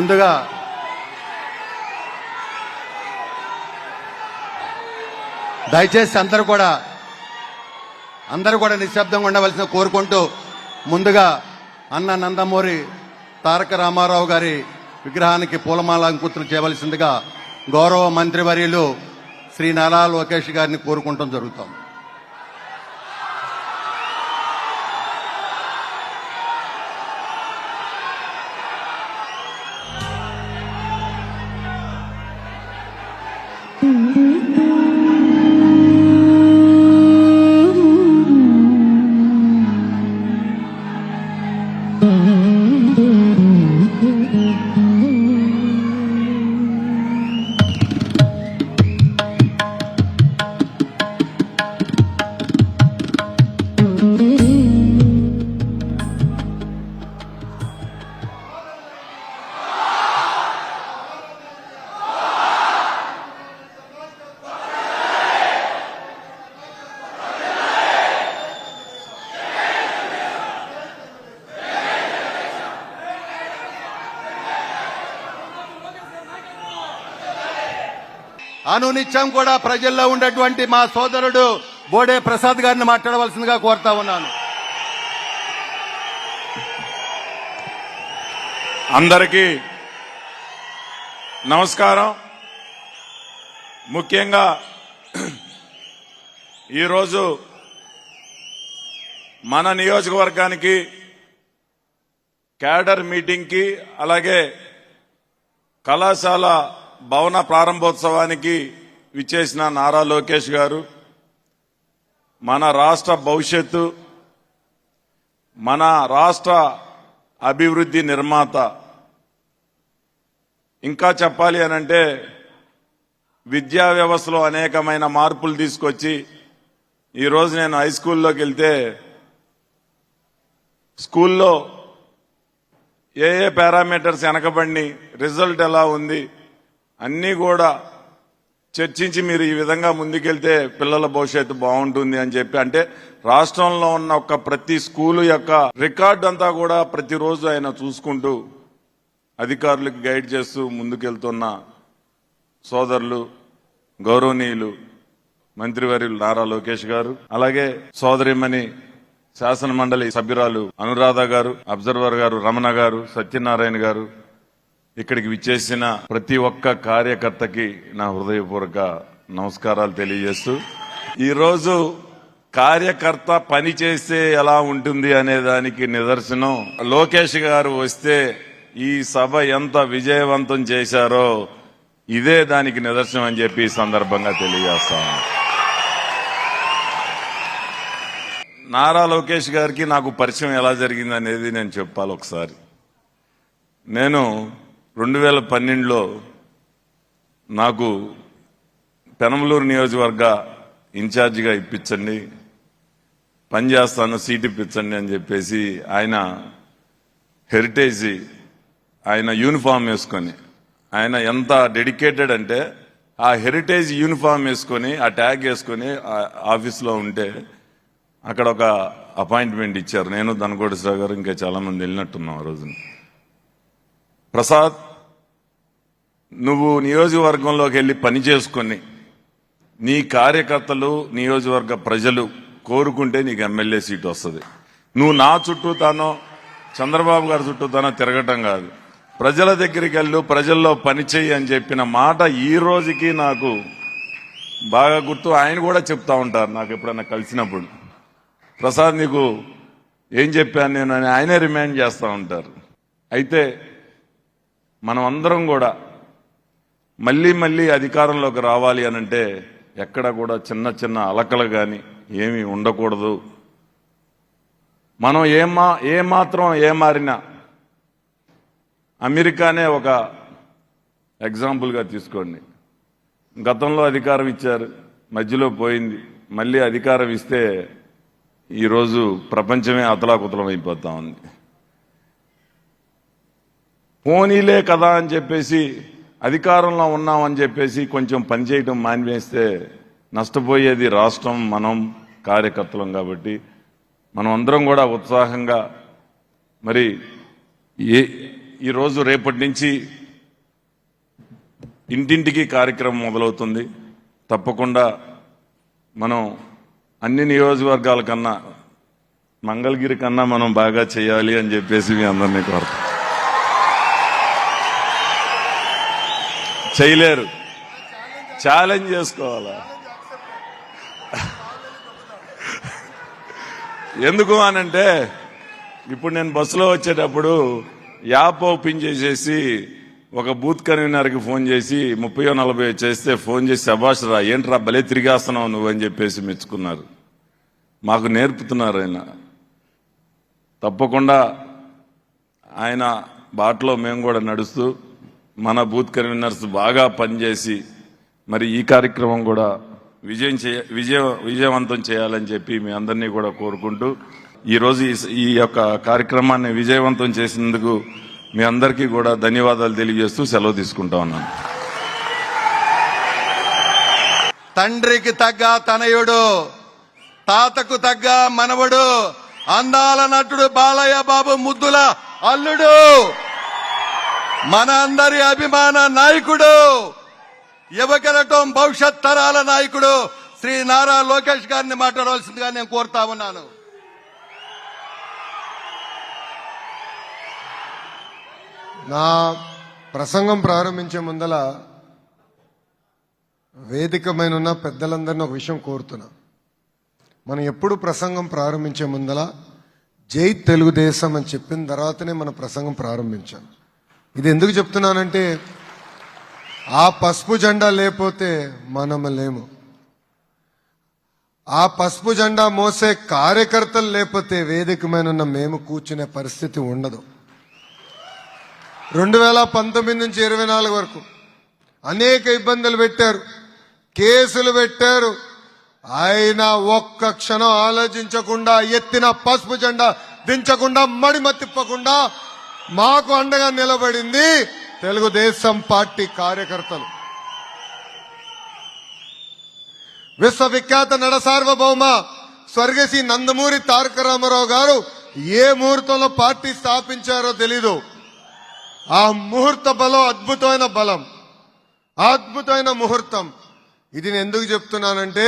ముందుగా దయచేసి అందరూ కూడా నిశ్శబ్దంగా ఉండవలసిన కోరుకుంటూ ముందుగా అన్న నందమూరి తారక రామారావు గారి విగ్రహానికి పూలమాల అంకుతులు చేయవలసిందిగా గౌరవ మంత్రివర్యులు శ్రీ నారా లోకేష్ గారిని కోరుకుంటం జరుగుతాం. అనునిత్యం కూడా ప్రజల్లో ఉండేటువంటి మా సోదరుడు బోడే ప్రసాద్ గారిని మాట్లాడవలసిందిగా కోరుతా ఉన్నాను. అందరికీ నమస్కారం. ముఖ్యంగా ఈరోజు మన నియోజకవర్గానికి క్యాడర్ మీటింగ్కి అలాగే కళాశాల భవన ప్రారంభోత్సవానికి విచ్చేసిన నారా లోకేష్ గారు మన రాష్ట్ర భవిష్యత్తు, మన రాష్ట్ర అభివృద్ధి నిర్మాత. ఇంకా చెప్పాలి అనంటే విద్యా వ్యవస్థలో అనేకమైన మార్పులు తీసుకొచ్చి ఈరోజు నేను హై స్కూల్లోకి వెళ్తే స్కూల్లో ఏ పారామీటర్స్ వెనకబడి రిజల్ట్ ఎలా ఉంది అన్నీ కూడా చర్చించి మీరు ఈ విధంగా ముందుకెళ్తే పిల్లల భవిష్యత్తు బాగుంటుంది అని చెప్పి, అంటే రాష్ట్రంలో ఉన్న ఒక ప్రతి స్కూలు యొక్క రికార్డు అంతా కూడా ప్రతిరోజు ఆయన చూసుకుంటూ అధికారులకు గైడ్ చేస్తూ ముందుకెళ్తున్న సోదరులు గౌరవనీయులు మంత్రివర్యులు నారా లోకేష్ గారు, అలాగే సోదరిమణి శాసన మండలి సభ్యురాలు అనురాధ గారు, అబ్జర్వర్ గారు రమణ గారు, సత్యనారాయణ గారు, ఇక్కడికి విచ్చేసిన ప్రతి ఒక్క కార్యకర్తకి నా హృదయపూర్వక నమస్కారాలు తెలియజేస్తూ, ఈరోజు కార్యకర్త పని చేస్తే ఎలా ఉంటుంది అనే దానికి నిదర్శనం లోకేష్ గారు వస్తే ఈ సభ ఎంత విజయవంతం చేశారో ఇదే దానికి నిదర్శనం అని చెప్పి ఈ సందర్భంగా తెలియజేస్తాను. నారా లోకేష్ గారికి నాకు పరిచయం ఎలా జరిగింది అనేది నేను చెప్పాలి ఒకసారి. నేను 2012లో నాకు పెనమలూరు నియోజకవర్గ ఇన్ఛార్జిగా ఇప్పించండి, పనిచేస్తాను, సీట్ ఇప్పించండి అని చెప్పేసి ఆయన హెరిటేజ్ ఆయన యూనిఫామ్ వేసుకొని, ఆయన ఎంత డెడికేటెడ్ అంటే ఆ హెరిటేజ్ యూనిఫామ్ వేసుకొని ఆ ట్యాగ్ వేసుకొని ఆఫీస్లో ఉంటే అక్కడ ఒక అపాయింట్మెంట్ ఇచ్చారు. నేను దనకోటేశ్వర గారు ఇంకా చాలా మంది వెళ్ళినట్టున్నాం ఆ రోజున. ప్రసాద్, నువ్వు నియోజకవర్గంలోకి వెళ్ళి పని చేసుకొని నీ కార్యకర్తలు నియోజకవర్గ ప్రజలు కోరుకుంటే నీకు ఎమ్మెల్యే సీట్ వస్తుంది. నువ్వు నా చుట్టూతానో చంద్రబాబు గారి చుట్టూతానో తిరగటం కాదు, ప్రజల దగ్గరికి వెళ్ళు, ప్రజల్లో పనిచేయి అని చెప్పిన మాట ఈ రోజుకి నాకు బాగా గుర్తు. ఆయన కూడా చెప్తా ఉంటారు నాకు ఎప్పుడైనా కలిసినప్పుడు, ప్రసాద్ నీకు ఏం చెప్పాను నేను అని ఆయనే రిమైండ్ చేస్తూ ఉంటారు. అయితే మనం అందరం కూడా మళ్ళీ అధికారంలోకి రావాలి అనంటే ఎక్కడ కూడా చిన్న చిన్న అలకలు కానీ ఏమీ ఉండకూడదు. మనం ఏమాత్రం ఏమారినా అమెరికానే ఒక ఎగ్జాంపుల్గా తీసుకోండి. గతంలో అధికారం ఇచ్చారు, మధ్యలో పోయింది, మళ్ళీ అధికారం ఇస్తే ఈరోజు ప్రపంచమే అతలాకుతలం అయిపోతా ఉంది. పోనీలే కదా అని చెప్పేసి అధికారంలో ఉన్నామని చెప్పేసి కొంచెం పనిచేయటం మానివేస్తే నష్టపోయేది రాష్ట్రం, మనం కార్యకర్తలం. కాబట్టి మనం అందరం కూడా ఉత్సాహంగా మరి ఈరోజు రేపటి నుంచి ఇంటింటికి కార్యక్రమం మొదలవుతుంది. తప్పకుండా మనం అన్ని నియోజకవర్గాల కన్నా మంగళగిరి కన్నా మనం బాగా చేయాలి అని చెప్పేసి మీ అందరినీ కోరుతాం. చేయలేరు, ఛాలెంజ్ చేసుకోవాలా? ఎందుకు అనంటే ఇప్పుడు నేను బస్సులో వచ్చేటప్పుడు యాప్ ఓపెన్ చేసేసి ఒక బూత్ కన్వీనర్కి ఫోన్ చేసి 30-40 చేస్తే ఫోన్ చేసి శభాష్ రా, ఏంట్రా భలే తిరిగేస్తున్నావు నువ్వు అని చెప్పేసి మెచ్చుకున్నారు. మాకు నేర్పుతున్నారు ఆయన. తప్పకుండా ఆయన బాటలో మేము కూడా నడుస్తూ మన బూత్ కన్వీనర్స్ బాగా పనిచేసి మరి ఈ కార్యక్రమం కూడా విజయవంతం చేయాలని చెప్పి మీ అందరినీ కూడా కోరుకుంటూ ఈరోజు ఈ యొక్క కార్యక్రమాన్ని విజయవంతం చేసినందుకు మీ అందరికీ కూడా ధన్యవాదాలు తెలియజేస్తూ సెలవు తీసుకుంటా ఉన్నాను. తండ్రికి తగ్గ తనయుడు, తాతకు తగ్గ మనవడు, అందాల నటుడు బాలయ్య బాబు ముద్దుల అల్లుడు, మన అందరి అభిమాన నాయకుడు, యువకరటం భవిష్యత్ తరాల నాయకుడు శ్రీ నారా లోకేష్ గారిని మాట్లాడవలసిందిగా నేను కోరుతా ఉన్నాను. నా ప్రసంగం ప్రారంభించే ముందల వేదికమైన ఉన్న పెద్దలందరినీ ఒక విషయం కోరుతున్నా. మనం ఎప్పుడు ప్రసంగం ప్రారంభించే ముందల జై తెలుగుదేశం అని చెప్పిన తర్వాతనే మన ప్రసంగం ప్రారంభించాం. ఇది ఎందుకు చెప్తున్నానంటే ఆ పసుపు జెండా లేకపోతే మనం లేము. ఆ పసుపు జెండా మోసే కార్యకర్తలు లేకపోతే వేదిక మీద ఉన్న మేము కూర్చునే పరిస్థితి ఉండదు. 2019 నుంచి 24 వరకు అనేక ఇబ్బందులు పెట్టారు, కేసులు పెట్టారు. ఆయన ఒక్క క్షణం ఆలోచించకుండా, ఎత్తిన పసుపు జెండా దించకుండా, మడిమ తిప్పకుండా మాకు అండగా నిలబడింది తెలుగుదేశం పార్టీ కార్యకర్తలు. విశ్వవిఖ్యాత నడ సార్వభౌమ స్వర్గశ్రీ నందమూరి తారక రామారావు గారు ఏ ముహూర్తంలో పార్టీ స్థాపించారో తెలీదు. ఆ ముహూర్త బలం అద్భుతమైన బలం, అద్భుతమైన ముహూర్తం. ఇది నేను ఎందుకు చెప్తున్నానంటే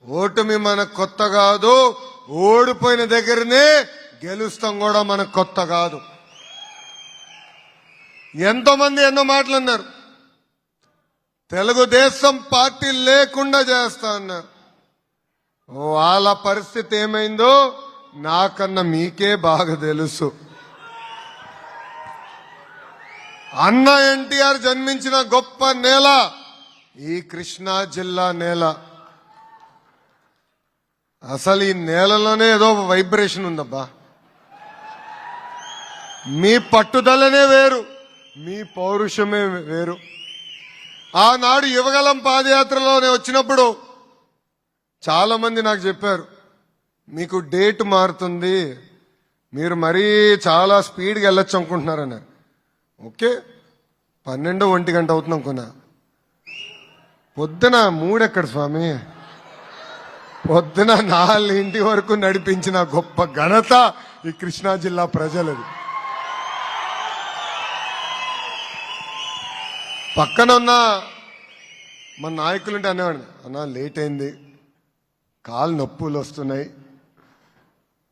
ఓటమి మనకు కొత్త కాదు, ఓడిపోయిన దగ్గరనే గెలుస్తాం కూడా మనకు కొత్త కాదు. ఎంతో మంది ఎన్నో మాటలు అన్నారు, తెలుగుదేశం పార్టీ లేకుండా చేస్తా అన్నారు. వాళ్ళ పరిస్థితి ఏమైందో నాకన్నా మీకే బాగా తెలుసు. అన్న ఎన్టీఆర్ జన్మించిన గొప్ప నేల ఈ కృష్ణా జిల్లా నేల. అసలు ఈ నేలలోనే ఏదో వైబ్రేషన్ ఉందబ్బా. మీ పట్టుదలనే వేరు, మీ పౌరుషమే వేరు. ఆనాడు యువగలం పాదయాత్రలోనే వచ్చినప్పుడు చాలా మంది నాకు చెప్పారు, మీకు డేట్ మారుతుంది, మీరు మరీ చాలా స్పీడ్గా వెళ్ళొచ్చు అనుకుంటున్నారన్నారు. ఓకే, 12-1 గంట అవుతుంది అనుకున్నా. పొద్దున 3 ఎక్కడ స్వామి, పొద్దున 4 వరకు నడిపించిన గొప్ప ఘనత ఈ కృష్ణా జిల్లా ప్రజలది. పక్కన ఉన్న మన నాయకులుంటే అనేవాడిని, అన్నా లేట్ అయింది, కాలు నొప్పులు వస్తున్నాయి,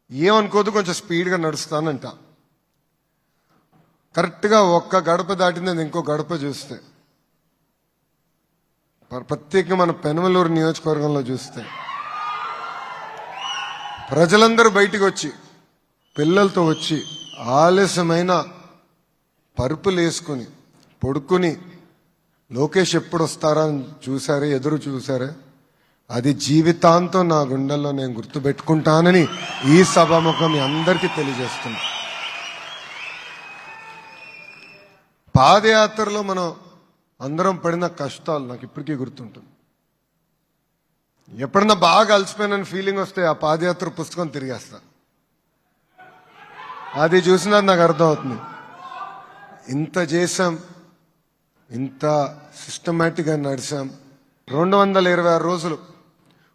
ఏమనుకోదు కొంచెం స్పీడ్గా నడుస్తానంట. కరెక్ట్గా ఒక్క గడప దాటింది ఇంకో గడప చూస్తే, ప్రత్యేకంగా మన పెనమలూరు నియోజకవర్గంలో చూస్తే ప్రజలందరూ బయటికి వచ్చి పిల్లలతో వచ్చి ఆలస్యమైన పరుపులు వేసుకుని పడుకుని లోకేష్ ఎప్పుడు వస్తారా అని చూసారే, ఎదురు చూసారే. అది జీవితాంతం నా గుండెల్లో నేను గుర్తుపెట్టుకుంటానని ఈ సభాముఖం మీ అందరికీ తెలియజేస్తున్నా. పాదయాత్రలో మనం అందరం పడిన కష్టాలు నాకు ఇప్పటికీ గుర్తుంటుంది. ఎప్పుడన్నా బాగా అలసిపోయిన ఫీలింగ్ వస్తే ఆ పాదయాత్ర పుస్తకం తిరిగేస్తా. అది చూసినా నాకు అర్థం అవుతుంది, ఇంత చేశాం, ఇంత సిస్టమేటిక్గా నడిచాం. 226 రోజులు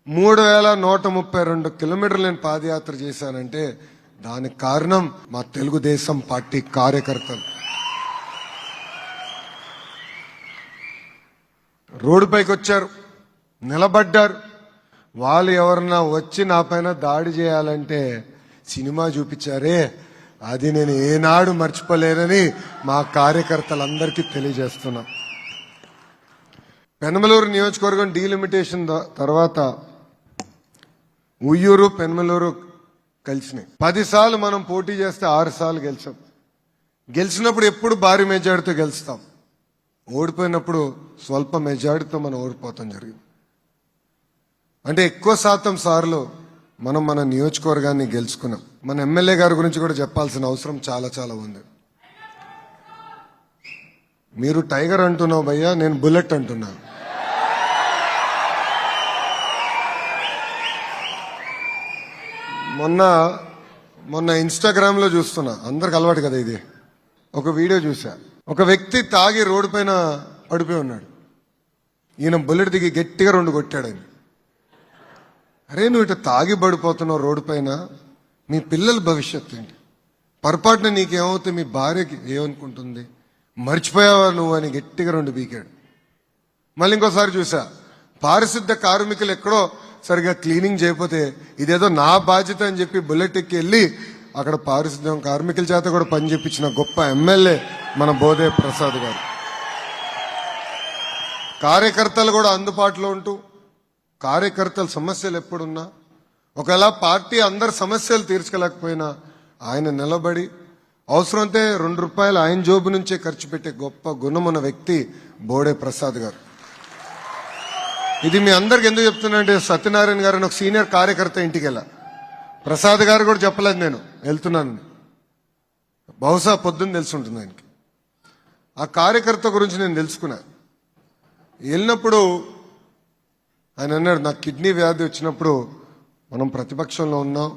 3132 కిలోమీటర్లు నేను పాదయాత్ర చేశానంటే దానికి కారణం మా తెలుగుదేశం పార్టీ కార్యకర్తలు. రోడ్డుపైకి వచ్చారు, నిలబడ్డారు. వాళ్ళు ఎవరన్నా వచ్చి నా పైన దాడి చేయాలంటే సినిమా చూపించారే, అది నేను ఏనాడు మర్చిపోలేనని మా కార్యకర్తలందరికీ తెలియజేస్తున్నా. పెనమలూరు నియోజకవర్గం డీలిమిటేషన్ తర్వాత ఉయ్యూరు పెనమలూరు కలిసినాయి. 10 సార్లు మనం పోటీ చేస్తే 6 సార్లు గెలిచాం. గెలిచినప్పుడు ఎప్పుడు భారీ మెజార్టీతో గెలుస్తాం, ఓడిపోయినప్పుడు స్వల్ప మెజార్టీతో మనం ఓడిపోతాం జరిగింది. అంటే ఎక్కువ శాతం సార్లు మనం మన నియోజకవర్గాన్ని గెలుచుకున్నాం. మన ఎమ్మెల్యే గారి గురించి కూడా చెప్పాల్సిన అవసరం చాలా చాలా ఉంది. మీరు టైగర్ అంటున్నావు భయ్యా, నేను బుల్లెట్ అంటున్నాను. మొన్న ఇన్స్టాగ్రామ్ లో చూస్తున్నా, అందరికి అలవాటు కదా ఇది, ఒక వీడియో చూసా. ఒక వ్యక్తి తాగి రోడ్డు పైన పడిపోయి ఉన్నాడు. ఈయన బుల్లెట్ దిగి గట్టిగా 2 కొట్టాడు ఆయన. అరే నువ్వు ఇట్లా తాగి పడిపోతున్నావు రోడ్డు పైన, మీ పిల్లల భవిష్యత్తు ఏంటి? పొరపాటున నీకేమవుతుంది, మీ భార్యకి ఏమనుకుంటుంది, మర్చిపోయావా నువ్వు అని గట్టిగా 2 బీకాడు. మళ్ళీ ఇంకోసారి చూసా, పారిశుద్ధ కార్మికులు ఎక్కడో సరిగా క్లీనింగ్ చేయకపోతే ఇదేదో నా బాధ్యత అని చెప్పి బుల్లెట్ ఎక్కి వెళ్ళి అక్కడ పారిశుద్ధ్యం కార్మికుల చేత కూడా పని చేపించిన గొప్ప ఎమ్మెల్యే మన బోదే ప్రసాద్ గారు. కార్యకర్తలు కూడా అందుబాటులో ఉంటూ, కార్యకర్తల సమస్యలు ఎప్పుడున్నా, ఒకవేళ పార్టీ అందరి సమస్యలు తీర్చలేకపోయినా ఆయన నిలబడి అవసరమైతే 2 రూపాయలు ఆయన జోబు నుంచే ఖర్చు పెట్టే గొప్ప గుణమున్న వ్యక్తి బోడే ప్రసాద్ గారు. ఇది మీ అందరికి ఎందుకు చెప్తున్నా, సత్యనారాయణ గారు ఒక సీనియర్ కార్యకర్త ఇంటికి వెళ్ళా. ప్రసాద్ గారు కూడా చెప్పలేదు నేను వెళ్తున్నాను, బహుశా పొద్దున్న తెలిసి ఉంటుంది ఆయనకి. ఆ కార్యకర్త గురించి నేను తెలుసుకున్నా. వెళ్ళినప్పుడు ఆయన అన్నాడు, నాకు కిడ్నీ వ్యాధి వచ్చినప్పుడు మనం ప్రతిపక్షంలో ఉన్నాం,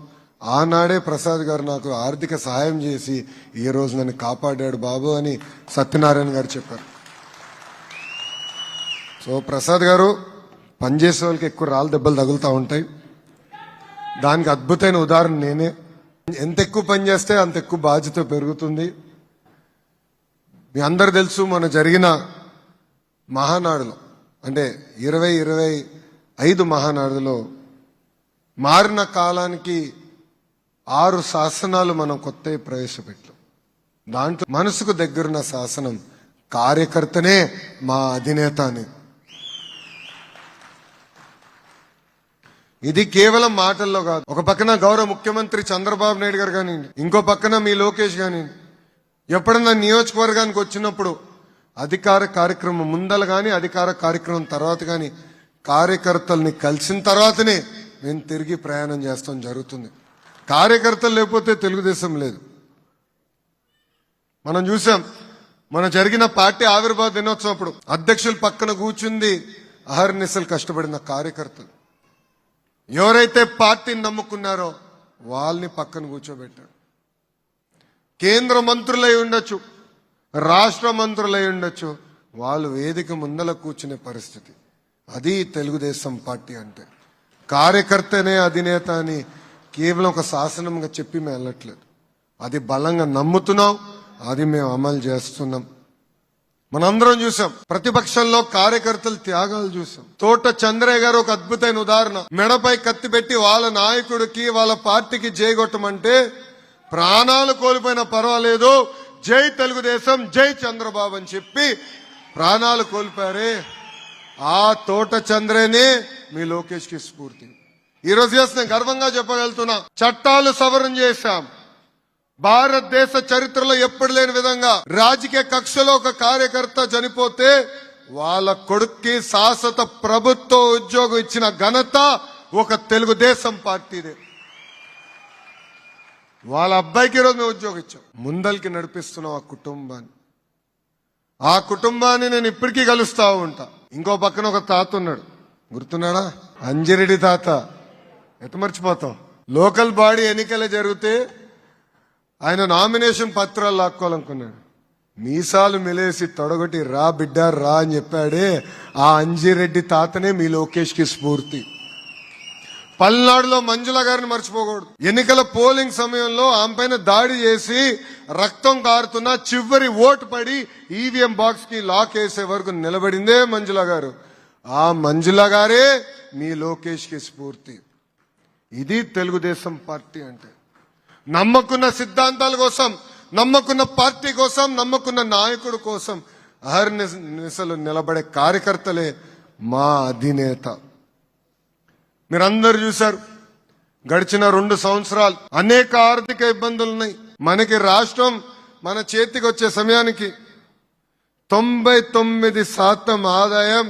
ఆనాడే ప్రసాద్ గారు నాకు ఆర్థిక సహాయం చేసి ఈ రోజు నన్ను కాపాడాడు బాబు అని సత్యనారాయణ గారు చెప్పారు. సో ప్రసాద్ గారు, పనిచేసే వాళ్ళకి ఎక్కువ రాళ్ళ దెబ్బలు తగులుతూ ఉంటాయి, దానికి అద్భుతమైన ఉదాహరణ నేనే. ఎంత ఎక్కువ పని చేస్తే అంత ఎక్కువ బాధ్యత పెరుగుతుంది. మీ అందరు తెలుసు, మన జరిగిన మహానాడులో అంటే 2025 మహానాడులో మారిన కాలానికి 6 శాసనాలు మనం కొత్తవి ప్రవేశపెట్టాం. దాంట్లో మనసుకు దగ్గరున్న శాసనం కార్యకర్తనే మా అధినేత అని. ఇది కేవలం మాటల్లో కాదు. ఒక పక్కన గౌరవ ముఖ్యమంత్రి చంద్రబాబు నాయుడు గారు కానివ్వండి, ఇంకో పక్కన మీ లోకేష్ కానివ్వండి, ఎప్పుడన్నా నియోజకవర్గానికి వచ్చినప్పుడు అధికార కార్యక్రమం ముందల గాని అధికార కార్యక్రమం తర్వాత గాని కార్యకర్తల్ని కలిసిన తర్వాతనే మేము తిరిగి ప్రయాణం చేస్తాం జరుగుతుంది. కార్యకర్తలు లేకపోతే తెలుగుదేశం లేదు. మనం చూసాం, మన జరిగిన పార్టీ ఆవిర్భావ దినోత్సవం అప్పుడు అధ్యక్షుల పక్కన కూర్చుంది అహర్నిశలు కష్టపడిన కార్యకర్తలు. ఎవరైతే పార్టీని నమ్ముకున్నారో వాళ్ళని పక్కన కూర్చోబెట్టారు. కేంద్ర మంత్రులై ఉండొచ్చు, రాష్ట్ర మంత్రులై ఉండొచ్చు, వాళ్ళు వేదిక ముందల కూర్చునే పరిస్థితి. అది తెలుగుదేశం పార్టీ అంటే. కార్యకర్తనే అధినేత అని కేవలం ఒక శాసనంగా చెప్పి మేము వెళ్ళట్లేదు, అది బలంగా నమ్ముతున్నాం, అది మేము అమలు చేస్తున్నాం. మనందరం చూసాం, ప్రతిపక్షంలో కార్యకర్తల త్యాగాలు చూసాం. తోట చంద్రయ్య గారు ఒక అద్భుతమైన ఉదాహరణ. మెడపై కత్తి పెట్టి వాళ్ళ నాయకుడికి వాళ్ళ పార్టీకి జైగొట్టమంటే ప్రాణాలు కోల్పోయినా పర్వాలేదు, జై తెలుగుదేశం, జై చంద్రబాబు అని చెప్పి ప్రాణాలు కోల్పోయారే, ఆ తోట చంద్రనే మీ లోకేష్ కి స్ఫూర్తి. ఈ రోజు నేను గర్వంగా చెప్పగలుగుతున్నా, చట్టాలు సవరణ చేశాం. భారతదేశ చరిత్రలో ఎప్పుడు లేని విధంగా రాజకీయ కక్షలో ఒక కార్యకర్త చనిపోతే వాళ్ళ కొడుక్కి శాశ్వత ప్రభుత్వ ఉద్యోగం ఇచ్చిన ఘనత ఒక తెలుగుదేశం పార్టీదే. వాళ్ళ అబ్బాయికి ఈరోజు మేము ఉద్యోగం ఇచ్చాం. ముందరికి నడిపిస్తున్నాం ఆ కుటుంబాన్ని నేను ఇప్పటికీ కలుస్తా ఉంటా. ఇంకో పక్కన ఒక తాత ఉన్నాడు, గుర్తున్నాడా? అంజిరెడ్డి తాత. ఎట్ట మర్చిపోతాం? లోకల్ బాడీ ఎన్నికలు జరిగితే ఆయన నామినేషన్ పత్రాలు లాక్కోవాలనుకున్నాడు. మీసాలు మెలేసి తొడగొట్టి రా బిడ్డ రా అని చెప్పాడే, ఆ అంజిరెడ్డి తాతనే మీ లోకేష్ కి స్ఫూర్తి. పల్నాడులో మంజుల గారిని మర్చిపోకూడదు. ఎన్నికల పోలింగ్ సమయంలో ఆమె పైన దాడి చేసి రక్తం కారుతున్నా చివరి ఓటు పడి ఈవీఎం బాక్స్ కి లాక్ వేసే వరకు నిలబడిందే మంజుల గారు. ఆ మంజుల గారే మీ లోకేష్ కి స్ఫూర్తి. ఇది తెలుగుదేశం పార్టీ అంటే. నమ్మకున్న సిద్ధాంతాల కోసం, నమ్మకున్న పార్టీ కోసం, నమ్మకున్న నాయకుడు కోసం అహర్నిశలు నిలబడే కార్యకర్తలే మా అధినేత. మీరందరూ చూశారు, గడిచిన 2 సంవత్సరాలు అనేక ఆర్థిక ఇబ్బందులు ఉన్నాయి. మనకి రాష్ట్రం మన చేతికి వచ్చే సమయానికి 99% ఆదాయం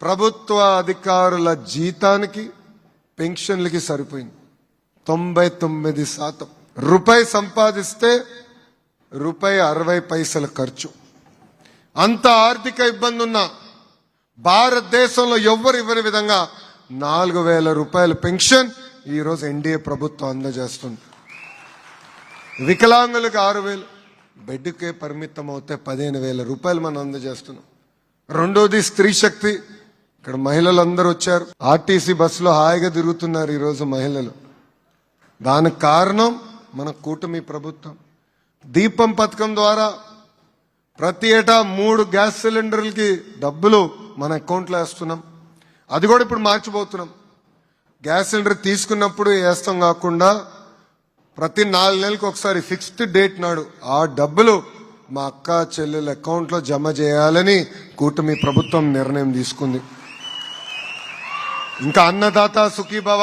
ప్రభుత్వ అధికారుల జీతానికి, పెన్షన్లకి సరిపోయింది. 99%. రూపాయి సంపాదిస్తే రూపాయి 60 పైసల ఖర్చు. అంత ఆర్థిక ఇబ్బంది ఉన్న భారతదేశంలో ఎవ్వరు ఇవ్వని విధంగా 4,000 రూపాయల పెన్షన్ ఈరోజు ఎన్డీఏ ప్రభుత్వం అందజేస్తుంది. వికలాంగులకు 6,000, బెడ్కే పరిమితం అవుతే 15,000 రూపాయలు మనం అందజేస్తున్నాం. రెండోది స్త్రీ శక్తి. ఇక్కడ మహిళలందరూ వచ్చారు, ఆర్టీసీ బస్సులో హాయిగా తిరుగుతున్నారు ఈరోజు మహిళలు. దానికి కారణం మన కూటమి ప్రభుత్వం. దీపం పథకం ద్వారా ప్రతి ఏటా 3 గ్యాస్ సిలిండర్లకి డబ్బులు మన అకౌంట్లో వేస్తున్నాం. అది కూడా ఇప్పుడు మార్చిపోతున్నాం. గ్యాస్ సిలిండర్ తీసుకున్నప్పుడు వేస్తాం కాకుండా ప్రతి 4 నెలలకు ఒకసారి ఫిక్స్డ్ డేట్ నాడు ఆ డబ్బులు మా అక్క చెల్లెల అకౌంట్లో జమ చేయాలని కూటమి ప్రభుత్వం నిర్ణయం తీసుకుంది. ఇంకా అన్నదాత సుఖీభవ,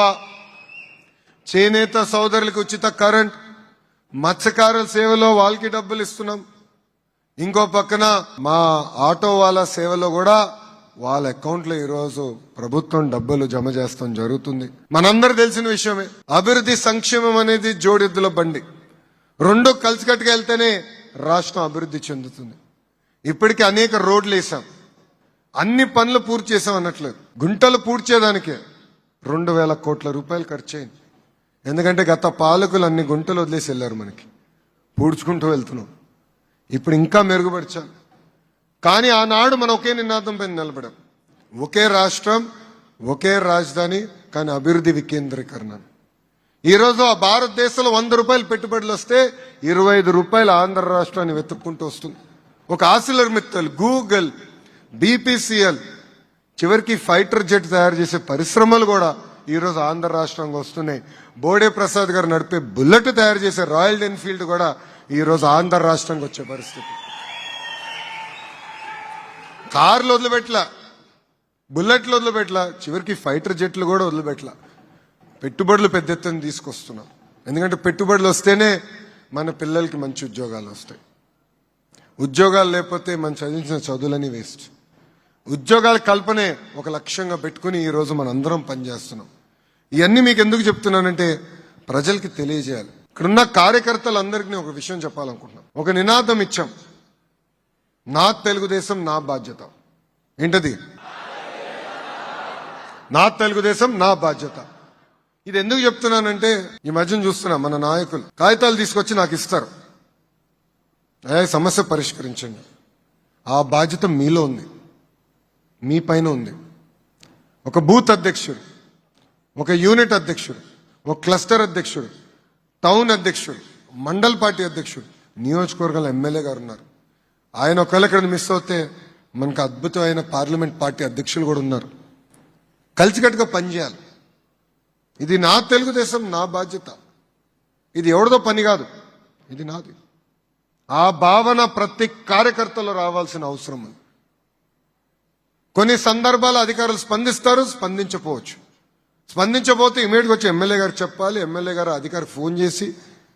చేనేత సోదరులకు ఉచిత కరెంట్, మత్స్యకారుల సేవలో వాళ్ళకి డబ్బులు ఇస్తున్నాం. ఇంకో పక్కన మా ఆటో వాళ్ళ సేవలో కూడా వాళ్ళ అకౌంట్లో ఈరోజు ప్రభుత్వం డబ్బులు జమ చేస్తాం జరుగుతుంది. మనందరూ తెలిసిన విషయమే, అభివృద్ధి సంక్షేమం అనేది జోడెద్దుల బండి. 2 కలిసికట్టుగా వెళ్తేనే రాష్ట్రం అభివృద్ధి చెందుతుంది. ఇప్పటికీ అనేక రోడ్లు వేసాం, అన్ని పనులు పూర్తి చేసాం అన్నట్లేదు. గుంటలు పూర్తి చేయడానికే 2,000 కోట్ల రూపాయలు ఖర్చు అయింది. ఎందుకంటే గత పాలకులు అన్ని గుంటలు వదిలేసి వెళ్ళారు, మనకి పూడ్చుకుంటూ వెళ్తున్నాం. ఇప్పుడు ఇంకా మెరుగుపరచాలి. కానీ ఆనాడు మనం ఒకే నినాదం పైన నిలబడాం, ఒకే రాష్ట్రం, ఒకే రాజధాని, కానీ అభివృద్ధి వికేంద్రీకరణ. ఈరోజు ఆ భారతదేశంలో 100 రూపాయలు పెట్టుబడులు వస్తే 25 రూపాయలు ఆంధ్ర రాష్ట్రాన్ని వెతుక్కుంటూ వస్తుంది. ఒక ఆసిలర్ మిత్తల్, గూగుల్, బీపీసీఎల్, చివరికి ఫైటర్ జెట్ తయారు చేసే పరిశ్రమలు కూడా ఈరోజు ఆంధ్ర రాష్ట్రంగా వస్తున్నాయి. బోడే ప్రసాద్ గారు నడిపే బుల్లెట్ తయారు చేసే రాయల్ ఎన్ఫీల్డ్ కూడా ఈరోజు ఆంధ్ర రాష్ట్రంగా వచ్చే పరిస్థితి. కార్లు వదిలిపెట్టలా, బుల్లెట్లు వదిలిపెట్టలా, చివరికి ఫైటర్ జెట్లు కూడా వదిలిపెట్టలా. పెట్టుబడులు పెద్ద ఎత్తున తీసుకొస్తున్నాం. ఎందుకంటే పెట్టుబడులు వస్తేనే మన పిల్లలకి మంచి ఉద్యోగాలు వస్తాయి. ఉద్యోగాలు లేకపోతే మనం చదివించిన చదువులని వేస్ట్. ఉద్యోగాల కల్పనే ఒక లక్ష్యంగా పెట్టుకుని ఈరోజు మనందరం పనిచేస్తున్నాం. ఇవన్నీ మీకు ఎందుకు చెప్తున్నానంటే ప్రజలకి తెలియజేయాలి. ఇక్కడున్న కార్యకర్తలందరికీ ఒక విషయం చెప్పాలనుకుంటున్నాం. ఒక నినాదం ఇచ్చాం, నా తెలుగుదేశం నా బాధ్యత. ఏంటది? నా తెలుగుదేశం నా బాధ్యత. ఇది ఎందుకు చెప్తున్నానంటే ఈ మధ్యన చూస్తున్నా మన నాయకులు కాగితాలు తీసుకొచ్చి నాకు ఇస్తారు, అయ్యా సమస్య పరిష్కరించండి. ఆ బాధ్యత మీలో ఉంది, మీ పైన ఉంది. ఒక బూత్ అధ్యక్షుడు, ఒక యూనిట్ అధ్యక్షుడు, ఒక క్లస్టర్ అధ్యక్షుడు, టౌన్ అధ్యక్షుడు, మండల్ పార్టీ అధ్యక్షుడు, నియోజకవర్గంలో ఎమ్మెల్యే గారు ఉన్నారు. ఆయన ఒకవేళ ఇక్కడ మిస్ అవుతే మనకు అద్భుతమైన పార్లమెంట్ పార్టీ అధ్యక్షులు కూడా ఉన్నారు. కలిసికట్టుగా పనిచేయాలి. ఇది నా తెలుగుదేశం నా బాధ్యత. ఇది ఎవరిదో పని కాదు, ఇది నాది. ఆ భావన ప్రతి కార్యకర్తలో రావాల్సిన అవసరం ఉంది. కొన్ని సందర్భాలు అధికారులు స్పందిస్తారు, స్పందించకపోవచ్చు. స్పందించబోతే ఇమీడియట్గా వచ్చి ఎమ్మెల్యే గారు చెప్పాలి. ఎమ్మెల్యే గారు అధికారి ఫోన్ చేసి,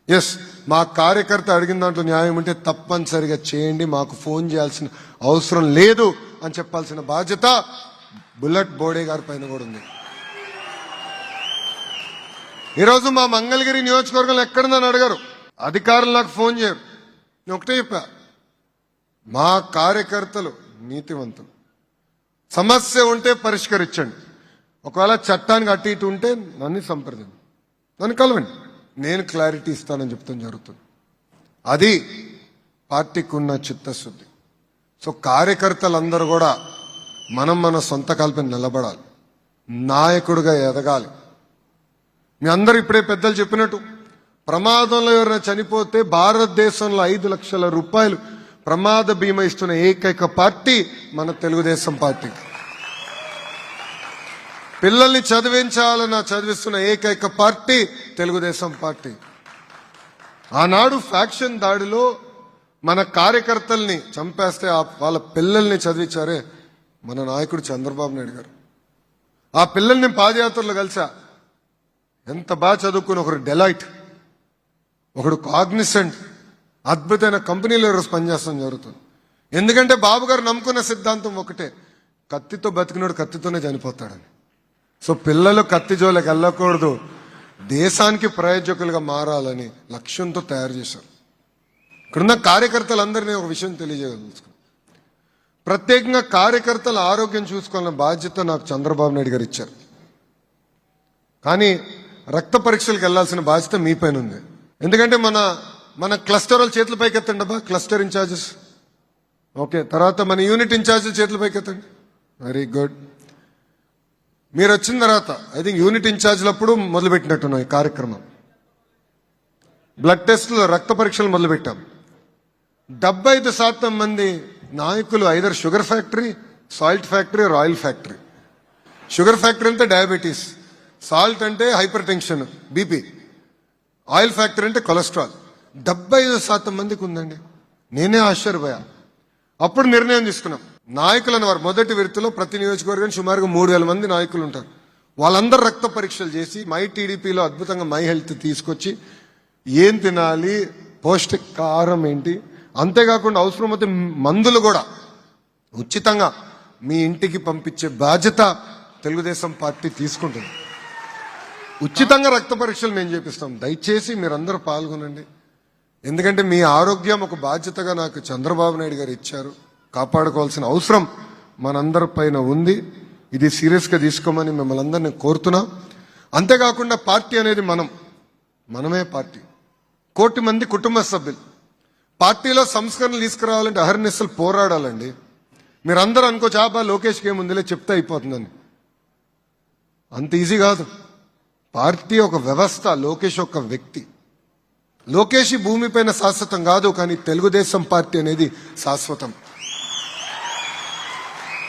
ఎస్ మా కార్యకర్త అడిగిన దాంట్లో న్యాయం ఉంటే తప్పనిసరిగా చేయండి, మాకు ఫోన్ చేయాల్సిన అవసరం లేదు అని చెప్పాల్సిన బాధ్యత బుల్లెట్ బోడే గారి పైన కూడా ఉంది. ఈరోజు మా మంగళగిరి నియోజకవర్గంలో ఎక్కడుందని అడిగారు, అధికారులు నాకు ఫోన్ చేయరు. నేను ఒకటే చెప్పా, మా కార్యకర్తలు నీతివంతులు. సమస్య ఉంటే పరిష్కరించండి. ఒకవేళ చట్టానికి అటు ఇటు ఉంటే నన్ను సంప్రదించండి, నన్ను కలవండి, నేను క్లారిటీ ఇస్తానని చెప్తాను జరుగుతుంది. అది పార్టీకి ఉన్న చిత్తశుద్ధి. సో కార్యకర్తలందరూ కూడా మన సొంత కాల్పై నిలబడాలి, నాయకుడిగా ఎదగాలి. మీ అందరూ ఇప్పుడే పెద్దలు చెప్పినట్టు ప్రమాదంలో ఎవరైనా చనిపోతే భారతదేశంలో 5 లక్షల రూపాయలు ప్రమాద బీమా ఇస్తున్న ఏకైక పార్టీ మన తెలుగుదేశం పార్టీ. పిల్లల్ని చదివించాలన్న చదివిస్తున్న ఏకైక పార్టీ తెలుగుదేశం పార్టీ. ఆనాడు ఫ్యాక్షన్ దాడిలో మన కార్యకర్తల్ని చంపేస్తే వాళ్ళ పిల్లల్ని చదివించారే మన నాయకుడు చంద్రబాబు నాయుడు గారు. ఆ పిల్లల్ని పాదయాత్రలో కలిసా. ఎంత బాగా చదువుకుని ఒకరు డెలైట్, ఒకడు కాగ్నిసెంట్, అద్భుతమైన కంపెనీలో ఈరోజు పనిచేస్తాం జరుగుతుంది. ఎందుకంటే బాబు గారు నమ్ముకున్న సిద్ధాంతం ఒకటే, కత్తితో బతికినోడు కత్తితోనే చనిపోతాడని. సో పిల్లలు కత్తి జోలికి వెళ్ళకూడదు, దేశానికి ప్రయోజకులుగా మారాలని లక్ష్యంతో తయారు చేశారు. ఇక్కడున్న కార్యకర్తలందరినీ ఒక విషయం తెలియజేయగలుగుతాను. ప్రత్యేకంగా కార్యకర్తల ఆరోగ్యం చూసుకోవాలన్న బాధ్యత నాకు చంద్రబాబు నాయుడు గారు ఇచ్చారు. కానీ రక్త పరీక్షలకు వెళ్లాల్సిన బాధ్యత మీ పైన ఉంది. ఎందుకంటే మన క్లస్టర్ వాళ్ళు చేతుల పైకి ఎత్తండి అబ్బా, క్లస్టర్ ఇన్ఛార్జెస్. ఓకే, తర్వాత మన యూనిట్ ఇన్ఛార్జెస్ చేతుల పైకి ఎత్తండి. Very good. మీరు వచ్చిన తర్వాత ఐ థింక్ యూనిట్ ఇన్ఛార్జ్లప్పుడు మొదలుపెట్టినట్టున్నాం ఈ కార్యక్రమం. బ్లడ్ టెస్టులు, రక్త పరీక్షలు మొదలుపెట్టాం. 75% మంది నాయకులు either sugar factory, salt factory, oil factory. Sugar factory అంటే డయాబెటీస్, సాల్ట్ అంటే hyper tension, BP, oil factory అంటే కొలెస్ట్రాల్. 75% మందికి ఉందండి. నేనే ఆశ్చర్యపోయా. అప్పుడు నిర్ణయం తీసుకున్నాం, నాయకులను వారు మొదటి విడతలో ప్రతి నియోజకవర్గానికి సుమారుగా 3000 మంది నాయకులు ఉంటారు. వాళ్ళందరూ రక్త పరీక్షలు చేసి మై టీడీపీలో అద్భుతంగా మై హెల్త్ తీసుకొచ్చి ఏం తినాలి, పౌష్టికాహారం ఏంటి, అంతేకాకుండా అవసరమైతే మందులు కూడా ఉచితంగా మీ ఇంటికి పంపించే బాధ్యత తెలుగుదేశం పార్టీ తీసుకుంటుంది. ఉచితంగా రక్త పరీక్షలు మేము చేపిస్తాం. దయచేసి మీరందరూ పాల్గొనండి. ఎందుకంటే మీ ఆరోగ్యం ఒక బాధ్యతగా నాకు చంద్రబాబు నాయుడు గారు ఇచ్చారు. కాపాడుకోవాల్సిన అవసరం మనందరి పైన ఉంది. ఇది సీరియస్గా తీసుకోమని మిమ్మల్ని అందరినీ కోరుతున్నా. అంతేకాకుండా పార్టీ అనేది మనమే పార్టీ. 1 కోటి మంది కుటుంబ సభ్యులు. పార్టీలో సంస్కరణలు తీసుకురావాలంటే అహర్నిశలు పోరాడాలండి. మీరందరూ అనుకోవచ్చు ఆబా లోకేష్కి ఏముందిలే చెప్తే అయిపోతుందని. అంత ఈజీ కాదు. పార్టీ ఒక వ్యవస్థ, లోకేష్ ఒక వ్యక్తి. లోకేష్ ఈ భూమిపైన శాశ్వతం కాదు, కానీ తెలుగుదేశం పార్టీ అనేది శాశ్వతం.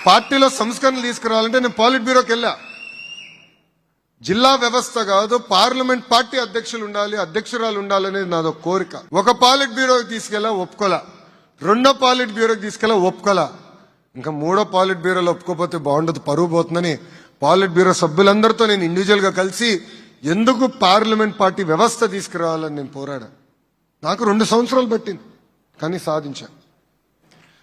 పార్టీలో సంస్కరణలు తీసుకురావాలంటే నేను పాలిట్ బ్యూరోకి వెళ్ళా. జిల్లా వ్యవస్థ కాదు, పార్లమెంట్ పార్టీ అధ్యక్షులు ఉండాలి, అధ్యక్షురాలు ఉండాలనేది నాదో కోరిక. ఒక పాలిట్ బ్యూరోకి తీసుకెళ్ళా, ఒప్పుకోలా. 2వ పాలిట్ బ్యూరోకి తీసుకెళ్ళా, ఒప్పుకోలా. ఇంకా 3వ పాలిట్ బ్యూరోలో ఒప్పుకోపోతే బాగుండదు, పరువు పోతుందని పాలిట్ బ్యూరో సభ్యులందరితో నేను ఇండివిజువల్ గా కలిసి ఎందుకు పార్లమెంట్ పార్టీ వ్యవస్థ తీసుకురావాలని నేను పోరాడా. నాకు 2 సంవత్సరాలు పట్టింది, కానీ సాధించా.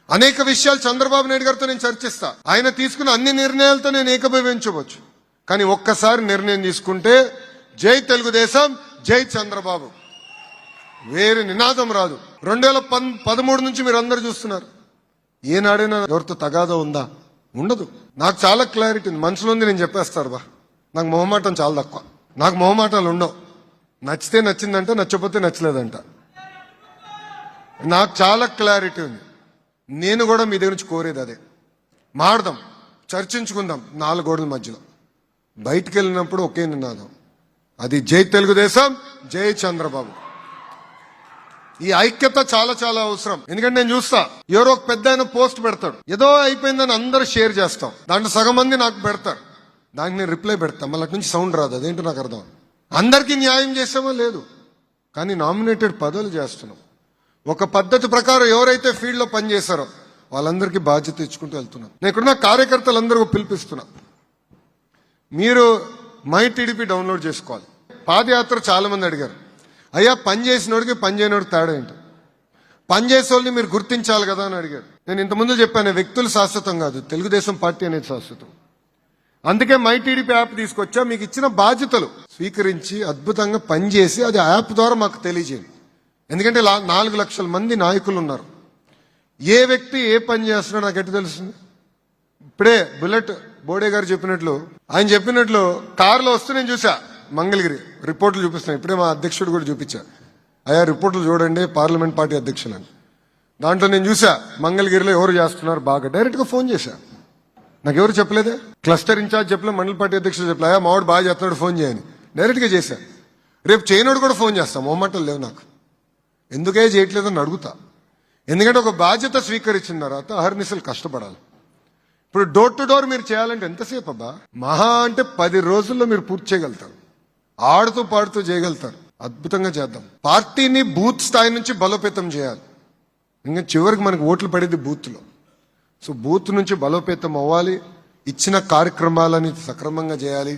అనేక విషయాలు చంద్రబాబు నాయుడు గారితో నేను చర్చిస్తా. ఆయన తీసుకున్న అన్ని నిర్ణయాలతో నేను ఏకీభవించవచ్చు, కానీ ఒక్కసారి నిర్ణయం తీసుకుంటే జై తెలుగుదేశం, జై చంద్రబాబు, వేరే నినాదం రాదు. 2013 నుంచి మీరు అందరు చూస్తున్నారు. ఏనాడైనా ఎవరితో తగాదా ఉందా? ఉండదు. నాకు చాలా క్లారిటీ ఉంది. మనసులో ఉంది, నేను చెప్పేస్తారు బా. నాకు మొహమాటం చాలా తక్కువ. నాకు మొహమాటాలు ఉండవు. నచ్చితే నచ్చిందంట, నచ్చకపోతే నచ్చలేదంట. నాకు చాలా క్లారిటీ ఉంది. నేను కూడా మీ దగ్గర నుంచి కోరేది అదే. మాడదాం, చర్చించుకుందాం 4 గోడల మధ్యలో. బయటికి వెళ్ళినప్పుడు ఒకే నినాదం, అది జై తెలుగుదేశం, జై చంద్రబాబు. ఈ ఐక్యత చాలా చాలా అవసరం. ఎందుకంటే నేను చూస్తా, ఎవరో ఒక పెద్ద ఆయన పోస్ట్ పెడతాడు, ఏదో అయిపోయిందని అందరూ షేర్ చేస్తాం. దాంట్లో సగం మంది నాకు పెడతారు, దానికి నేను రిప్లై పెడతాను. మళ్ళీ అటు నుంచి సౌండ్ రాదు. అదేంటో నాకు అర్థం. అందరికీ న్యాయం చేసామో లేదు, కానీ నామినేటెడ్ పదవులు చేస్తున్నాం. ఒక పద్ధతి ప్రకారం ఎవరైతే ఫీల్డ్ లో పనిచేశారో వాళ్ళందరికీ బాధ్యత ఇచ్చుకుంటూ వెళ్తున్నాం. నేను ఇక్కడున్న కార్యకర్తలందరూ పిలిపిస్తున్నా, మీరు మై టీడీపీ డౌన్లోడ్ చేసుకోవాలి. పాదయాత్ర చాలా మంది అడిగారు, అయ్యా పని చేసినోడికి పని చేయనోడికి తేడా ఏంటి? పని చేసే వాళ్ళని మీరు గుర్తించాలి కదా అని అడిగారు. నేను ఇంతకుముందు చెప్పాను, వ్యక్తులు శాశ్వతం కాదు, తెలుగుదేశం పార్టీ అనేది శాశ్వతం. అందుకే మై టీడీపీ యాప్ తీసుకొచ్చా. మీకు ఇచ్చిన బాధ్యతలు స్వీకరించి అద్భుతంగా పనిచేసి అది యాప్ ద్వారా మాకు తెలియజేయండి. ఎందుకంటే 4 లక్షల మంది నాయకులు ఉన్నారు. ఏ వ్యక్తి ఏ పని చేస్తున్నాడో నాకు ఎట్టు తెలుస్తుంది? ఇప్పుడే బుల్లెట్ బోడే గారు చెప్పినట్లు, ఆయన చెప్పినట్లు కారులో వస్తూ నేను చూసా మంగళగిరి రిపోర్టులు చూపిస్తున్నాను. ఇప్పుడే మా అధ్యక్షుడు కూడా చూపించా, అయ్యా రిపోర్టులు చూడండి పార్లమెంట్ పార్టీ అధ్యక్షులు అని. దాంట్లో నేను చూసా మంగళగిరిలో ఎవరు చేస్తున్నారు బాగా. డైరెక్ట్గా ఫోన్ చేశా, నాకు ఎవరు చెప్పలేదే. క్లస్టర్ ఇన్ఛార్జ్ చెప్పలే, మండల పార్టీ అధ్యక్షుడు చెప్పలే, అయ్యా మావాడు బాగా చేస్తున్నాడు ఫోన్ చేయని డైరెక్ట్గా చేశా. రేపు చేయనోడు కూడా ఫోన్ చేస్తాం, మొహమాటలు లేవు నాకు. ఎందుకే చేయట్లేదని అడుగుతా. ఎందుకంటే ఒక బాధ్యత స్వీకరించిన తర్వాత అహర్నిశలు కష్టపడాలి. ఇప్పుడు డోర్ టు డోర్ మీరు చేయాలంటే ఎంతసేపు అబ్బా? మహా అంటే 10 రోజుల్లో మీరు పూర్తి చేయగలుగుతారు. ఆడుతూ పాడుతూ చేయగలుగుతారు. అద్భుతంగా చేద్దాం. పార్టీని బూత్ స్థాయి నుంచి బలోపేతం చేయాలి. ఇంకా చివరికి మనకు ఓట్లు పడేది బూత్లో. సో బూత్ నుంచి బలోపేతం అవ్వాలి. ఇచ్చిన కార్యక్రమాలని సక్రమంగా చేయాలి.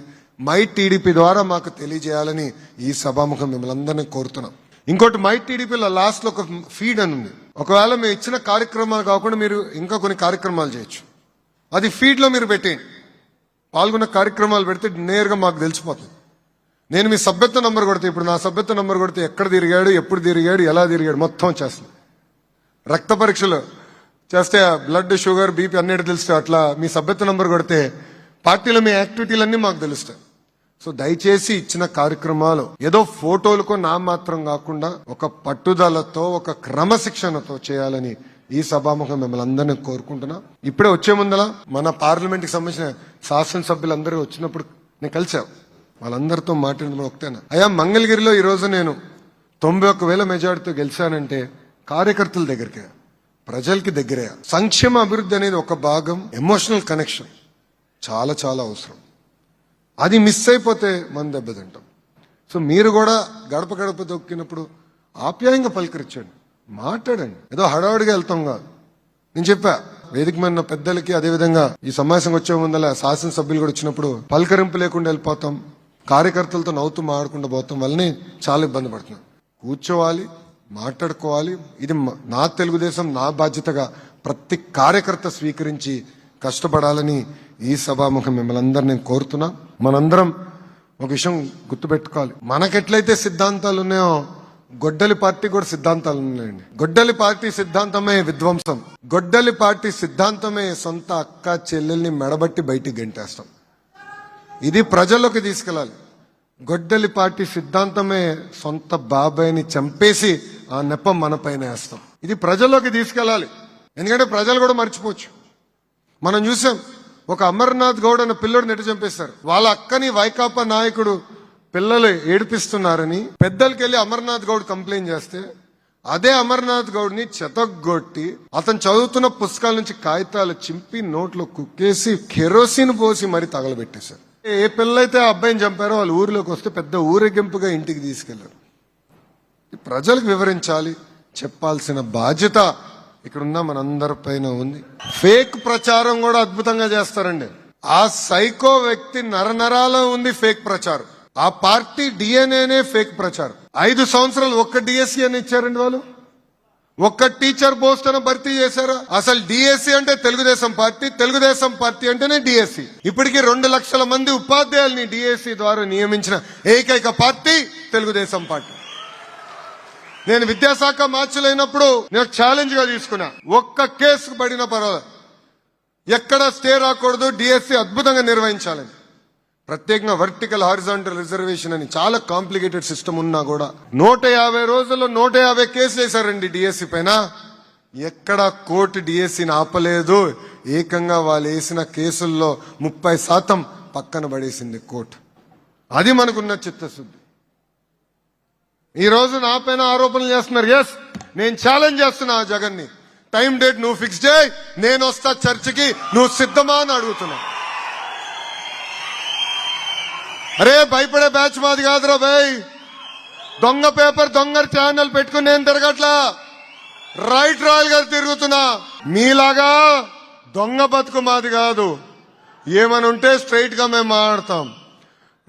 మై టీడీపీ ద్వారా మాకు తెలియజేయాలని ఈ సభాముఖం మిమ్మల్ని అందరినీ కోరుతున్నాం. ఇంకోటి, మై టీడీపీలో లాస్ట్ లో ఒక ఫీడ్ అని ఉంది. ఒకవేళ మేము ఇచ్చిన కార్యక్రమాలు కాకుండా మీరు ఇంకా కొన్ని కార్యక్రమాలు చేయొచ్చు. అది ఫీడ్ లో మీరు పెట్టేయండి. పాల్గొన్న కార్యక్రమాలు పెడితే నేరుగా మాకు తెలిసిపోతుంది. నేను మీ సభ్యత్వ నంబర్ కొడితే, ఇప్పుడు నా సభ్యత్వ నంబర్ కొడితే ఎక్కడ తిరిగాడు, ఎప్పుడు తిరిగాడు, ఎలా తిరిగాడు మొత్తం వచ్చేస్తుంది. రక్త పరీక్షలు చేస్తే బ్లడ్, షుగర్, బీపీ అన్నిటి తెలుస్తాయి. అట్లా మీ సభ్యత్వ నంబర్ కొడితే పార్టీలో మీ యాక్టివిటీలన్నీ మాకు తెలుస్తాయి. సో దయచేసి ఇచ్చిన కార్యక్రమాలు ఏదో ఫోటోలకు నా మాత్రం కాకుండా ఒక పట్టుదలతో, ఒక క్రమశిక్షణతో చేయాలని ఈ సభాముఖం మిమ్మల్ని అందరినీ కోరుకుంటున్నా. ఇప్పుడే వచ్చే ముందల మన పార్లమెంట్ కి సంబంధించిన శాసనసభ్యులందరూ వచ్చినప్పుడు నేను కలిసావు. వాళ్ళందరితో మాట్లాడిన ఒకటేనా, అయ్యా మంగళగిరిలో ఈ రోజు నేను 91,000 మెజార్టీతో గెలిచానంటే కార్యకర్తల దగ్గరికే, ప్రజలకి దగ్గరే. సంక్షేమ అభివృద్ధి అనేది ఒక భాగం. ఎమోషనల్ కనెక్షన్ చాలా చాలా అవసరం. అది మిస్ అయిపోతే మనం దెబ్బతింటాం. సో మీరు కూడా గడప గడప దొక్కినప్పుడు ఆప్యాయంగా పలకరించండి, మాట్లాడండి. ఏదో హడావుడిగా వెళ్తాం కాదు. నేను చెప్పా వేదిక మీద ఉన్న పెద్దలకి, అదేవిధంగా ఈ సమావేశం వచ్చే ముందల శాసనసభ్యులు కూడా వచ్చినప్పుడు పలకరింపు లేకుండా వెళ్ళిపోతాం, కార్యకర్తలతో నవ్వుతూ మాడకుండా పోతాం వల్లనే చాలా ఇబ్బంది పడుతున్నాం. కూర్చోవాలి, మాట్లాడుకోవాలి. ఇది నా తెలుగుదేశం, నా బాధ్యతగా ప్రతి కార్యకర్త స్వీకరించి కష్టపడాలని ఈ సభాముఖం మిమ్మల్ని అందరినీ నేను కోరుతున్నా. మనందరం ఒక విషయం గుర్తుపెట్టుకోవాలి. మనకెట్లయితే సిద్ధాంతాలు ఉన్నాయో గొడ్డలి పార్టీ కూడా సిద్ధాంతాలు ఉన్నాయండి. గొడ్డలి పార్టీ సిద్ధాంతమే విధ్వంసం. గొడ్డలి పార్టీ సిద్ధాంతమే సొంత అక్క చెల్లెల్ని మెడబట్టి బయటికి గెంటేస్తాం. ఇది ప్రజల్లోకి తీసుకెళ్ళాలి. గొడ్డలి పార్టీ సిద్ధాంతమే సొంత బాబాయిని చంపేసి ఆ నెపం మన పైన వేస్తాం. ఇది ప్రజల్లోకి తీసుకెళ్ళాలి. ఎందుకంటే ప్రజలు కూడా మర్చిపోవచ్చు. మనం చూసాం, ఒక అమర్నాథ్ గౌడ్ అనే పిల్లడు నెట్టు చంపేశారు. వాళ్ళ అక్కని వైకాపా నాయకుడు పిల్లలు ఏడిపిస్తున్నారని పెద్దలకి వెళ్ళి అమర్నాథ్ గౌడ్ కంప్లైంట్ చేస్తే, అదే అమర్నాథ్ గౌడ్ ని చెతగొట్టి అతను చదువుతున్న పుస్తకాల నుంచి కాగితాలు చింపి నోట్లో కుక్కేసి కెరోసిన్ పోసి మరి తగలబెట్టేశారు. ఏ పిల్లలైతే ఆ అబ్బాయిని చంపారో వాళ్ళు ఊరిలోకి వస్తే పెద్ద ఊరేగింపుగా ఇంటికి తీసుకెళ్లారు. ప్రజలకు వివరించాలి, చెప్పాల్సిన బాధ్యత ఇక్కడున్న మనందరి పైన ఉంది. ఫేక్ ప్రచారం కూడా అద్భుతంగా చేస్తారండి. ఆ సైకో వ్యక్తి నరనరాలో ఉంది ఫేక్ ప్రచారం. ఆ పార్టీ డిఎన్ఏనే ఫేక్ ప్రచారం. 5 సంవత్సరాలు ఒక్క డిఎస్సీ అని ఇచ్చారండి వాళ్ళు. ఒక్క టీచర్ పోస్ట్ అని భర్తీ చేశారా? అసలు డిఎస్సీ అంటే తెలుగుదేశం పార్టీ, తెలుగుదేశం పార్టీ అంటేనే డిఎస్సీ. ఇప్పటికీ 2 లక్షల మంది ఉపాధ్యాయుల్ని డిఎస్సీ ద్వారా నియమించిన ఏకైక పార్టీ తెలుగుదేశం పార్టీ. నేను విద్యాశాఖ మార్చలేనప్పుడు నేను ఛాలెంజ్ గా తీసుకున్నా, ఒక్క కేసు పడిన పర్వాలేదు, ఎక్కడ స్టే రాకూడదు, డిఎస్సీ అద్భుతంగా నిర్వహించాలని. ప్రత్యేకంగా వర్టికల్ హారిజాంటల్ రిజర్వేషన్ అని చాలా కాంప్లికేటెడ్ సిస్టమ్ ఉన్నా కూడా 150 రోజుల్లో 150 కేసులు వేశారండి డిఎస్సీ పైన. ఎక్కడ కోర్టు డిఎస్సీని ఆపలేదు. ఏకంగా వాళ్ళు వేసిన కేసుల్లో 30% పక్కన పడేసింది కోర్టు. అది మనకున్న చిత్తశుద్ధి. ఈ రోజు నా పైన ఆరోపణలు చేస్తున్నారు. ఎస్, నేను ఛాలెంజ్ చేస్తున్నా ఆ జగన్ ని. టైం డేట్ నువ్వు ఫిక్స్ చేయి, నేను వస్తా చర్చికి, నువ్వు సిద్ధమా అని అడుగుతున్నా. అరే భయపడే బ్యాచ్ మాది కాదురా భయ్. దొంగ పేపర్, దొంగ ఛానల్ పెట్టుకుని నేను తిరగట్లా, రైట్ రాయల్ గారు తిరుగుతున్నా. మీలాగా దొంగ బతుకు మాది కాదు. ఏమని ఉంటే స్ట్రైట్ గా మేము మాట్లాడతాం.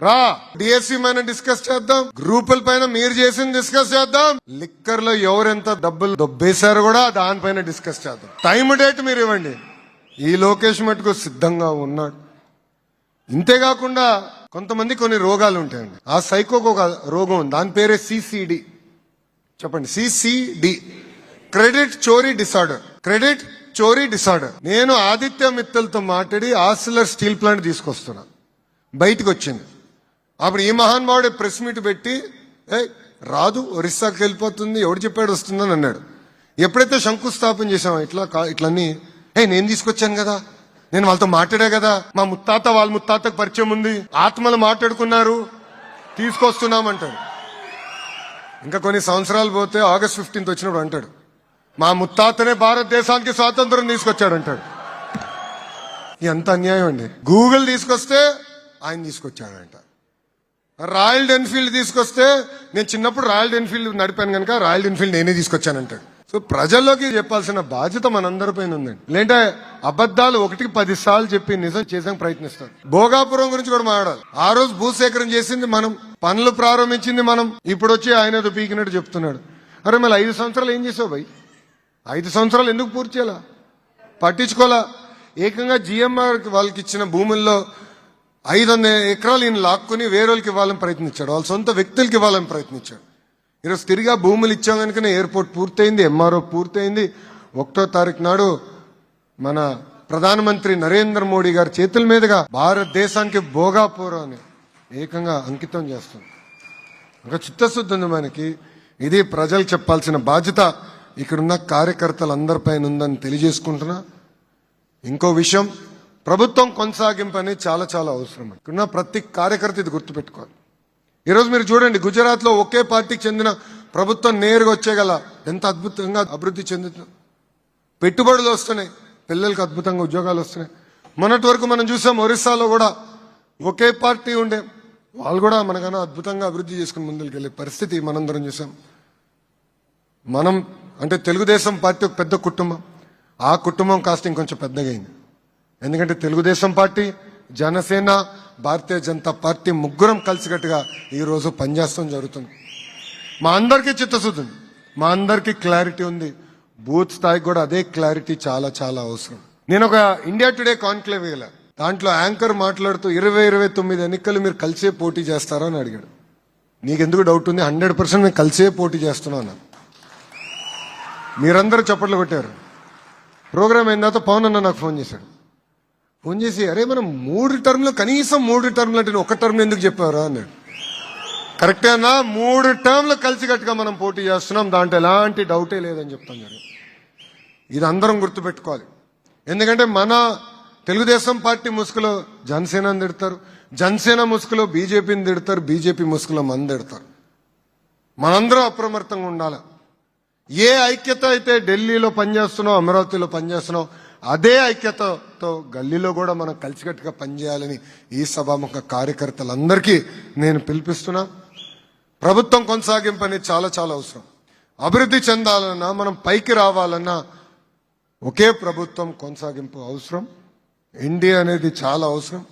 రా, డిఎస్సీ పైన డిస్కస్ చేద్దాం, గ్రూపుల పైన మీరు చేసింది డిస్కస్ చేద్దాం, లిక్కర్ లో ఎవరెంత డబ్బులు దొబ్బేశారో కూడా దానిపైన డిస్కస్ చేద్దాం. టైం డేట్ మీరు ఇవ్వండి. ఈ లోకేష్ మటుకు సిద్ధంగా ఉన్నాడు. ఇంతేకాకుండా కొంతమంది కొన్ని రోగాలు ఉంటాయండి. ఆ సైకోకు ఒక రోగం ఉంది, దాని పేరే సిసిడి. చెప్పండి, సిసిడి, క్రెడిట్ చోరీ డిసార్డర్. క్రెడిట్ చోరీ డిసార్డర్. నేను ఆదిత్య మిత్తల్తో మాట్లాడి ఆసిలర్ స్టీల్ ప్లాంట్ తీసుకొస్తున్నా. బయటకు వచ్చింది. అప్పుడు ఈ మహానుభావుడే ప్రెస్ మీట్ పెట్టి, రాదు, ఒరిస్సాకి వెళ్ళిపోతుంది, ఎవడు చెప్పాడు వస్తుందని అన్నాడు. ఎప్పుడైతే శంకుస్థాపన చేసాం ఇట్లన్నీ, నేను తీసుకొచ్చాను కదా, నేను వాళ్ళతో మాట్లాడా కదా, మా ముత్తాత వాళ్ళ ముత్తాతకు పరిచయం ఉంది, ఆత్మలు మాట్లాడుకున్నారు, తీసుకొస్తున్నామంటాడు. ఇంకా కొన్ని సంవత్సరాలు పోతే ఆగస్ట్ 15 వచ్చినప్పుడు అంటాడు, మా ముత్తాతనే భారతదేశానికి స్వాతంత్రం తీసుకొచ్చాడు అంటాడు. ఎంత అన్యాయం అండి. గూగుల్ తీసుకొస్తే ఆయన తీసుకొచ్చాడంట. రాయల్ ఎన్ఫీల్డ్ తీసుకొస్తే నేను చిన్నప్పుడు రాయల్ ఎన్ఫీల్డ్ నడిపాను కనుక రాయల్ ఎన్ఫీల్డ్ నేనే తీసుకొచ్చానంటాడు. సో ప్రజల్లోకి చెప్పాల్సిన బాధ్యత మనందరిపైన ఉందండి. లేదంటే అబద్ధాలు 1కి 10 సార్లు చెప్పి నిజం చేసాక ప్రయత్నిస్తారు. భోగాపురం గురించి కూడా మాట్లాడాలి. ఆ రోజు భూసేకరణ చేసింది మనం, పనులు ప్రారంభించింది మనం. ఇప్పుడు వచ్చి ఆయన ఏదో పీకినట్టు చెప్తున్నాడు. అరే మళ్ళీ 5 సంవత్సరాలు ఏం చేసావు భయ్? 5 సంవత్సరాలు ఎందుకు పూర్తి చేయాలా? పట్టించుకోవాలా? ఏకంగా జిఎంఆర్ వాళ్ళకి ఇచ్చిన భూముల్లో 500 ఎకరాలు ఈయన లాక్కుని వేరే వాళ్ళకి ఇవ్వాలని ప్రయత్నించాడు, వాళ్ళ సొంత వ్యక్తులకి ఇవ్వాలని ప్రయత్నించాడు. ఈరోజు తిరిగా భూములు ఇచ్చాం కనుకనే ఎయిర్పోర్ట్ పూర్తయింది, ఎంఆర్ఓ పూర్తయింది. 1వ తారీఖు నాడు మన ప్రధానమంత్రి నరేంద్ర మోడీ గారి చేతుల మీదుగా భారతదేశానికి భోగాపురాన్ని ఏకంగా అంకితం చేస్తుంది. ఇంకా చిత్తశుద్ధి ఉంది మనకి. ఇది ప్రజలు చెప్పాల్సిన బాధ్యత ఇక్కడున్న కార్యకర్తలందరిపైన ఉందని తెలియజేసుకుంటున్నా. ఇంకో విషయం, ప్రభుత్వం కొనసాగింపు అనేది చాలా చాలా అవసరం. ఇక్కడున్న ప్రతి కార్యకర్త ఇది గుర్తుపెట్టుకోవాలి. ఈరోజు మీరు చూడండి, గుజరాత్ లో ఒకే పార్టీకి చెందిన ప్రభుత్వం నేరుగా వచ్చేగల ఎంత అద్భుతంగా అభివృద్ధి చెందుతుంది. పెట్టుబడులు వస్తున్నాయి, పిల్లలకు అద్భుతంగా ఉద్యోగాలు వస్తున్నాయి. మొన్నటి వరకు మనం చూసాం ఒరిస్సాలో కూడా ఒకే పార్టీ ఉండే, వాళ్ళు కూడా మనకన్నా అద్భుతంగా అభివృద్ధి చేసుకుని ముందుకు వెళ్ళే పరిస్థితి మనందరం చూసాం. మనం అంటే తెలుగుదేశం పార్టీ ఒక పెద్ద కుటుంబం, ఆ కుటుంబం కాస్త ఇంకొంచెం పెద్దగా అయింది. ఎందుకంటే తెలుగుదేశం పార్టీ, జనసేన, భారతీయ జనతా పార్టీ ముగ్గురం కలిసికట్టుగా ఈ రోజు పనిచేస్తాం జరుగుతుంది. మా అందరికీ చిత్తశుద్ధి ఉంది, మా అందరికీ క్లారిటీ ఉంది. బూత్ స్థాయికి కూడా అదే క్లారిటీ చాలా చాలా అవసరం. నేను ఒక ఇండియా టుడే కాన్క్లేవ్ వెళ్ళా. దాంట్లో యాంకర్ మాట్లాడుతూ 2029 ఎన్నికలు మీరు కలిసే పోటీ చేస్తారా అని అడిగాడు. నీకెందుకు డౌట్ ఉంది? 100% నేను కలిసే పోటీ చేస్తున్నాను. మీరందరూ చప్పట్లు కొట్టారు. ప్రోగ్రామ్ అయిన తర్వాత పవన్ అన్న నాకు ఫోన్ చేశాడు. ఫోన్ చేసి, అరే మనం 3 టర్మ్లు, కనీసం 3 టర్మ్లు అంటే 1 టర్మ్ ఎందుకు చెప్పారా అన్నాడు. కరెక్టే అన్నా, 3 టర్మ్లు కలిసికట్టుగా మనం పోటీ చేస్తున్నాం, దాంట్లో ఎలాంటి డౌటే లేదని చెప్తాం జరిగింది. ఇది అందరం గుర్తుపెట్టుకోవాలి. ఎందుకంటే మన తెలుగుదేశం పార్టీ ముసుగులో జనసేనని తిడతారు, జనసేన ముసుగులో బీజేపీని తిడతారు, బీజేపీ ముసుగులో మన తిడతారు. మనందరం అప్రమత్తంగా ఉండాలి. ఏ ఐక్యత అయితే ఢిల్లీలో పనిచేస్తున్నాం, అమరావతిలో పనిచేస్తున్నాం, అదే ఐక్యతతో గల్లీలో కూడా మనం కలిసికట్టుగా పనిచేయాలని ఈ సభాముఖ కార్యకర్తలందరికీ నేను పిలిపిస్తున్నా. ప్రభుత్వం కొనసాగింపు అనేది చాలా చాలా అవసరం. అభివృద్ధి చెందాలన్నా, మనం పైకి రావాలన్నా ఒకే ప్రభుత్వం కొనసాగింపు అవసరం. ఎన్డీఏ అనేది చాలా అవసరం.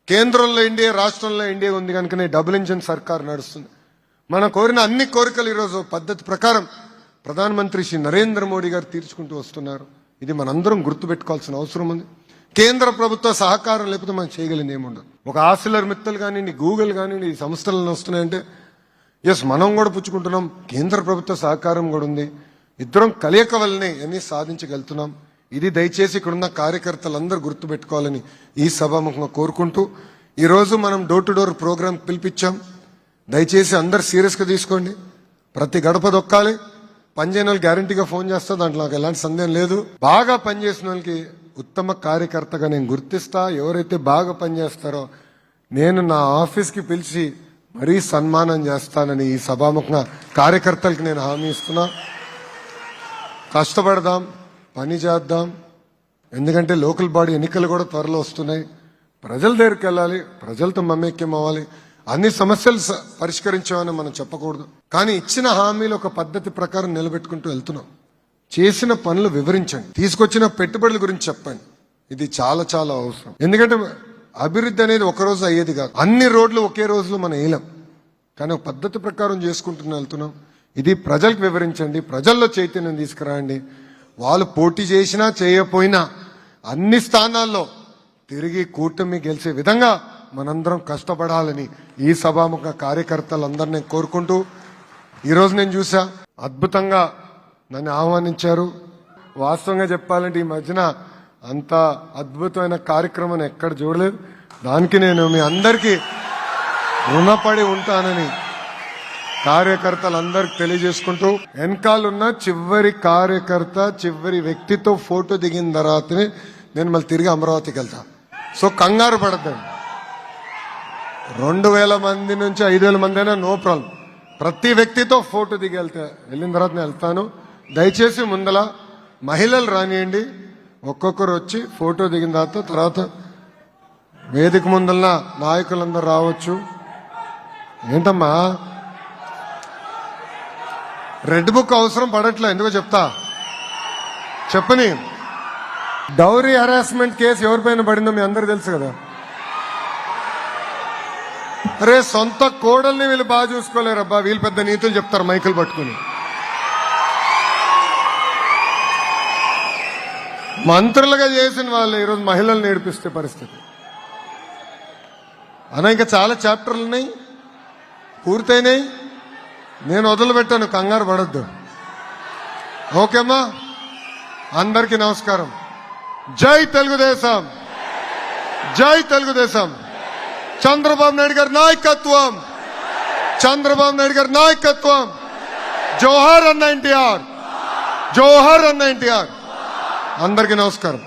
కేంద్రంలో ఎన్డీఏ, రాష్ట్రంలో ఎన్డీఏ ఉంది కనుకనే డబుల్ ఇంజిన్ సర్కార్ నడుస్తుంది. మనం కోరిన అన్ని కోరికలు ఈరోజు పద్ధతి ప్రకారం ప్రధానమంత్రి శ్రీ నరేంద్ర మోడీ గారు తీర్చుకుంటూ వస్తున్నారు. ఇది మనందరం గుర్తుపెట్టుకోవాల్సిన అవసరం ఉంది. కేంద్ర ప్రభుత్వ సహకారం లేకపోతే మనం చేయగలిగింది ఏముండదు. ఒక ఆసిలర్ మిత్తలు కానివ్వండి, గూగుల్ కానివ్వండి, ఈ సంస్థలను వస్తున్నాయంటే ఎస్ మనం కూడా పుచ్చుకుంటున్నాం, కేంద్ర ప్రభుత్వ సహకారం కూడా ఉంది. ఇద్దరం కలయిక వల్లనే అన్ని సాధించగలుగుతున్నాం. ఇది దయచేసి ఇక్కడున్న కార్యకర్తలందరూ గుర్తుపెట్టుకోవాలని ఈ సభాముఖంగా కోరుకుంటూ, ఈరోజు మనం డోర్ టు డోర్ ప్రోగ్రాం పిలిపించాం. దయచేసి అందరు సీరియస్గా తీసుకోండి. ప్రతి గడప దొక్కాలి. పనిచేయని వాళ్ళు గ్యారంటీగా ఫోన్ చేస్తా, దాంట్లో నాకు ఎలాంటి సందేహం లేదు. బాగా పనిచేసిన వాళ్ళకి ఉత్తమ కార్యకర్తగా నేను గుర్తిస్తా. ఎవరైతే బాగా పనిచేస్తారో నేను నా ఆఫీస్కి పిలిచి మరీ సన్మానం చేస్తానని ఈ సభాముఖంగా కార్యకర్తలకు నేను హామీ ఇస్తున్నా. కష్టపడదాం, పని చేద్దాం. ఎందుకంటే లోకల్ బాడీ ఎన్నికలు కూడా త్వరలో వస్తున్నాయి. ప్రజల దగ్గరికి వెళ్ళాలి, ప్రజలతో మమేక్యం అవ్వాలి. అన్ని సమస్యలు పరిష్కరించామని మనం చెప్పకూడదు, కానీ ఇచ్చిన హామీలు ఒక పద్ధతి ప్రకారం నిలబెట్టుకుంటూ వెళ్తున్నాం. చేసిన పనులు వివరించండి, తీసుకొచ్చిన పెట్టుబడుల గురించి చెప్పండి. ఇది చాలా చాలా అవసరం. ఎందుకంటే అభివృద్ధి అనేది ఒక రోజు అయ్యేది కాదు. అన్ని రోడ్లు ఒకే రోజులో మనం వేయలేం, కానీ ఒక పద్ధతి ప్రకారం చేసుకుంటూ వెళ్తున్నాం. ఇది ప్రజలకు వివరించండి, ప్రజల్లో చైతన్యం తీసుకురండి. వాళ్ళు పోటీ చేసినా చేయకపోయినా అన్ని స్థానాల్లో తిరిగి కూటమి గెలిచే విధంగా మనందరం కష్టపడాలని ఈ సభాముఖ కార్యకర్తలందరినీ కోరుకుంటూ, ఈరోజు నేను చూసా అద్భుతంగా నన్ను ఆహ్వానించారు. వాస్తవంగా చెప్పాలంటే ఈ మధ్యన అంత అద్భుతమైన కార్యక్రమం ఎక్కడ చూడలేదు. దానికి నేను మీ అందరికీ రుణపడి ఉంటానని కార్యకర్తలందరికి తెలియజేసుకుంటూ, వెనకాలన్న చివరి కార్యకర్త, చివరి వ్యక్తితో ఫోటో దిగిన తర్వాతనే నేను మళ్ళీ తిరిగి అమరావతికి వెళ్తా. సో కంగారు పడద్దండి. 2000 మంది నుంచి 5000 మంది అయినా నో ప్రాబ్లం. ప్రతి వ్యక్తితో ఫోటో దిగి వెళ్ళిన తర్వాత నేను వెళ్తాను. దయచేసి ముందల మహిళలు రానియండి, ఒక్కొక్కరు వచ్చి ఫోటో దిగిన తర్వాత వేదిక ముందున్న నాయకులందరూ రావచ్చు. ఏంటమ్మా రెడ్ బుక్ అవసరం పడట్లే, ఎందుకో చెప్తా. చెప్పని డౌరీ హరాస్మెంట్ కేసు ఎవరిపైన పడిందో మీ అందరు తెలుసు కదా. అరే సొంత కోడల్ని వీళ్ళు బాగా చూసుకోలేరబ్బా, వీళ్ళు పెద్ద నీతులు చెప్తారు మైకులు పట్టుకుని. మంత్రులుగా చేసిన వాళ్ళు ఈరోజు మహిళల్ని ఏడిపిస్తే పరిస్థితి అలా. ఇంకా చాలా చాప్టర్లు ఉన్నాయి, పూర్తయినాయి. నేను వదిలిపెట్టాను, కంగారు పడద్దు. ఓకేమ్మా, అందరికీ నమస్కారం. జై తెలుగుదేశం, జై తెలుగుదేశం. చంద్రబాబు నాయుడు గారి నాయకత్వం, చంద్రబాబు నాయుడు గారి నాయకత్వం. జోహార్ అన్న ఎన్టీఆర్, జోహార్ అన్న ఎన్టీఆర్. అందరికీ నమస్కారం.